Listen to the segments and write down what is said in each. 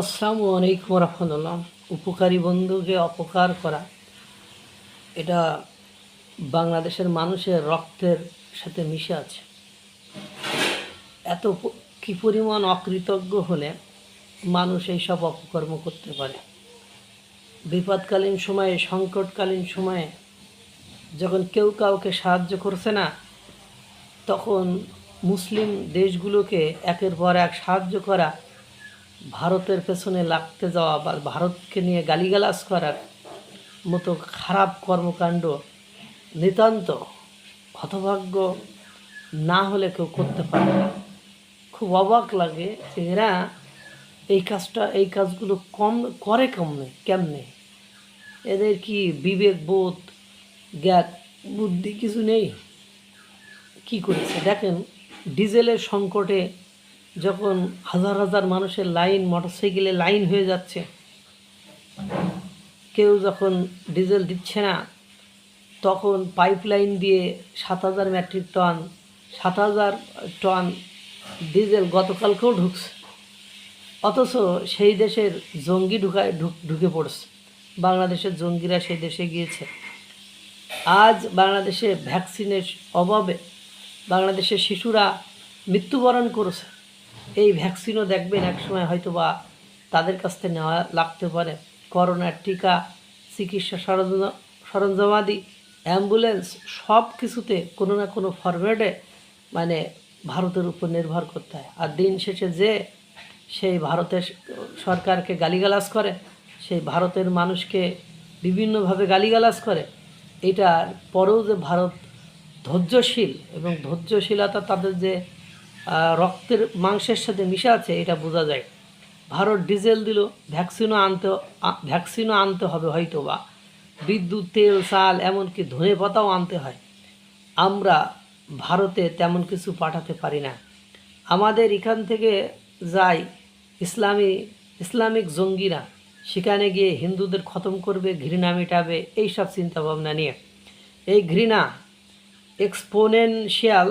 আসসালামু আলাইকুম রহমতুল্লাহ। উপকারী বন্ধুকে অপকার করা, এটা বাংলাদেশের মানুষের রক্তের সাথে মিশে আছে। এত কী পরিমাণ অকৃতজ্ঞ হলে মানুষ এইসব অপকর্ম করতে পারে। বিপদকালীন সময়ে, সংকটকালীন সময়ে যখন কেউ কাউকে সাহায্য করছে না, তখন মুসলিম দেশগুলোকে একের পর এক সাহায্য করা, ভারতের পেছনে লাগতে যাওয়া বা ভারতকে নিয়ে গালিগালাজ করার মতো খারাপ কর্মকাণ্ড নিতান্ত হতভাগ্য না হলে কেউ করতে পারে না। খুব অবাক লাগে যে এরা এই কাজগুলো করে কেমনে। এদের কি বিবেক বোধ, জ্ঞান বুদ্ধি কিছু নেই? কি করেছে দেখেন, ডিজেলের সংকটে যখন হাজার হাজার মানুষের লাইন, মোটরসাইকেলে লাইন হয়ে যাচ্ছে, কেউ যখন ডিজেল দিচ্ছে না, তখন পাইপলাইন দিয়ে 7,000 মেট্রিক টন 7,000 টন ডিজেল গতকালকেও ঢুকছে। অথচ সেই দেশের জঙ্গি ঢুকে পড়ছে। বাংলাদেশের জঙ্গিরা সেই দেশে গিয়েছে। আজ বাংলাদেশে ভ্যাকসিনের অভাবে বাংলাদেশের শিশুরা মৃত্যুবরণ করেছে। এই ভ্যাকসিনও দেখবেন একসময় হয়তো বা তাদের কাছ থেকে নেওয়া লাগতে পারে। করোনার টিকা, চিকিৎসা সরঞ্জামাদি, অ্যাম্বুলেন্স, সব কিছুতে কোনো না কোনো ফরম্যাটে ভারতের উপর নির্ভর করতে হয়। আর দিন শেষে যে সেই ভারতের সরকারকে গালিগালাজ করে, সেই ভারতের মানুষকে বিভিন্নভাবে গালিগালাজ করে, এটার পরেও যে ভারত ধৈর্যশীল এবং ধৈর্যশীলতা তাদের যে রক্তের মাংসের সাথে মিশে আছে, এটা বোঝা যায়। ভারত ডিজেল দিল, ভ্যাকসিনও আনতে হবে হয়তো বা, বিদ্যুৎ, তেল, চাল, এমনকি ধনে পাতাও আনতে হয়। আমরা ভারতে তেমন কিছু পাঠাতে পারি না। আমাদের এখান থেকে যাই ইসলামিক জঙ্গিরা, সেখানে গিয়ে হিন্দুদের খতম করবে, ঘৃণা মেটাবে, এইসব চিন্তাভাবনা নিয়ে। এই ঘৃণা এক্সপোনেনশিয়াল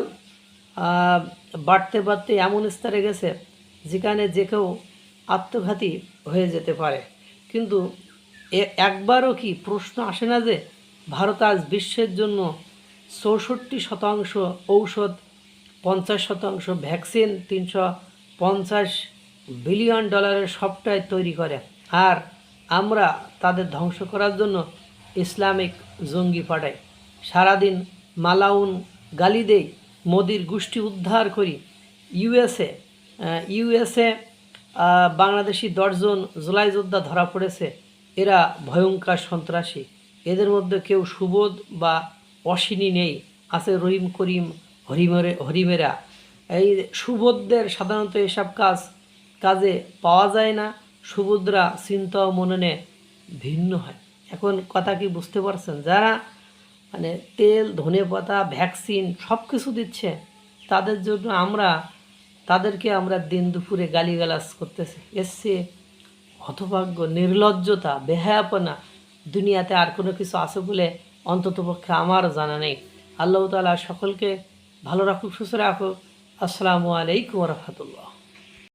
বাড়তে বাড়তে এমন স্তরে গেছে যেখানে যে কেউ আত্মঘাতী হয়ে যেতে পারে। কিন্তু একবারও কি প্রশ্ন আসে না যে ভারত আজ বিশ্বের জন্য 64% ঔষধ, 50% ভ্যাকসিন, $350 বিলিয়ন সবটাই তৈরি করে, আর আমরা তাদের ধ্বংস করার জন্য ইসলামিক জঙ্গি পাঠাই। সারাদিন মালাউন গালি দেই, মোদির গোষ্ঠী উদ্ধার করি। ইউএসএ বাংলাদেশি 10 জন জুলাই যোদ্ধা ধরা পড়েছে। এরা ভয়ঙ্কর সন্ত্রাসী। এদের মধ্যে কেউ সুবোধ বা অশ্বিনী নেই, আছে রহিম, করিম, হরিমেরা। এই সুবোধদের সাধারণত এসব কাজে পাওয়া যায় না। সুবোধরা চিন্তা ও মননে ভিন্ন হয়। এখন কথা কি বুঝতে পারছেন? যারা তেল, ধনেপাতা, ভ্যাকসিন সব কিছু দিচ্ছে, তাদের জন্য তাদেরকে আমরা দিন দুপুরে গালিগালাজ করতেছি। এসছে হতভাগ্য, নির্লজ্জতা, বেহায়াপনা দুনিয়াতে আর কোনো কিছু আছে বলে অন্ততপক্ষে আমার জানা নেই। আল্লাহ তাআলা সকলকে ভালো রাখুক, সুস্থ রাখুক। আসসালামু আলাইকুম রহমতুল্লাহ।